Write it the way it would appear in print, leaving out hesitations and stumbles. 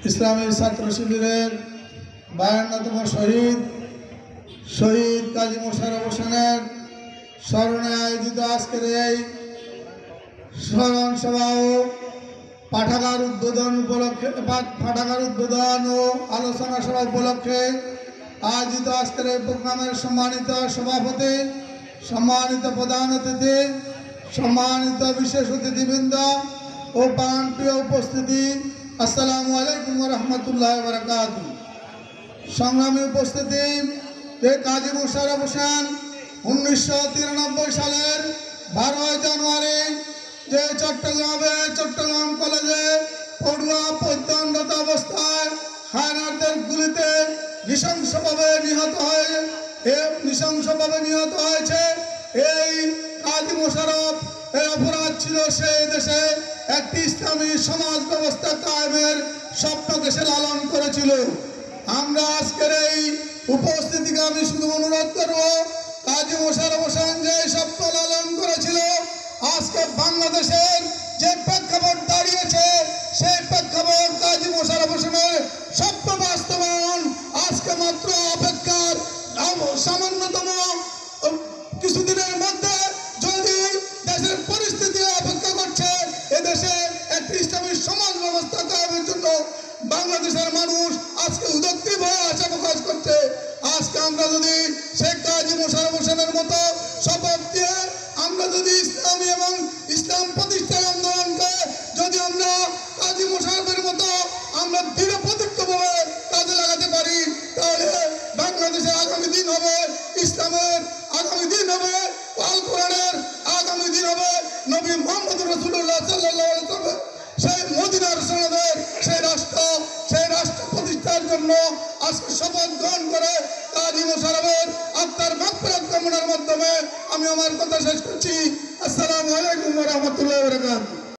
ইসলামী ছাত্র শিবিরের 52তম শহীদ কাজী মোশাররফ হোসেনের স্মরণে আয়োজিত আজকের এই স্মরণ সভা ও পাঠাগার উদ্বোধন ও আলোচনা সভা উপলক্ষে আয়োজিত আজকের এই প্রোগ্রামের সম্মানিত সভাপতি, সম্মানিত প্রধান অতিথি, সম্মানিত বিশেষ অতিথিবৃন্দ ও প্রাণপ্রিয় উপস্থিতি, আসসালামু আলাইকুম ওয়া রাহমাতুল্লাহি ওয়া বারাকাতুহু। সংগ্রামী উপস্থিতি, যে কাজী মোশাররফ হোসেন 1993 সালের 12 জানুয়ারি যে চট্টগ্রাম কলেজে পড়ুয়া প্রত্যন্ত অবস্থায় হায়নারদের গুলিতে নৃশংসভাবে নিহত হয়েছে। এই কাজী মোশাররফ এর অপরাধ ছিল সে দেশে একটি ইসলামী সমাজ ব্যবস্থা কায়েমের স্বপ্নকে সে লালন করেছিল। আমরা আজকের এই উপস্থিতিকে আমি শুধু অনুরোধ করব, কাজী মোশাররফ হোসেন যে স্বপ্ন লালন করেছিল, আজকে বাংলাদেশের যে প্রেক্ষাপট দাঁড়িয়েছে সেই প্রেক্ষাপট কাজী মোশাররফ হোসেনের স্বপ্ন বাস্তবায়ন আজকে মাত্র অপেক্ষার সামান্যতম কিছুদিনের মধ্যে। যদি দেশের পরিস্থিতি অপেক্ষা করছে এদেশে একটি ইসলামী সমাজ ব্যবস্থা কায়েমের জন্য, বাংলাদেশের মানুষ আজকে উদ্যোক্তি হয়ে আশা প্রকাশ করছে। আজকে আমরা যদি শেখ কাজী মোশাররফ হোসেনের মতো শপথ দিয়ে আমরা যদি ইসলামী এবং ইসলাম প্রতিষ্ঠার আন্দোলনকে যদি আমরা কাজী মোশাররফের মতো আমরা দৃঢ় প্রতিজ্ঞভাবে কাজে লাগাতে পারি, তাহলে বাংলাদেশের আগামী দিন হবে ইসলামের, আগামী দিন হবে আল কোরআনের, আগামী দিন হবে নবী মুহাম্মদ রাসূলুল্লাহ সাল্লাল্লাহু আলাইহি ওয়াসাল্লাম সেই মদিনার সনদের সেই রাষ্ট্র প্রতিষ্ঠার জন্য আজকে শপথ গ্রহণ করে কাজী মোশাররফের আত্মার মাগফিরাত কামনার মাধ্যমে আমি আমার কথা শেষ করছি। আসসালামু আলাইকুম ওয়া রাহমাতুল্লাহি ওয়া বারাকাতুহু।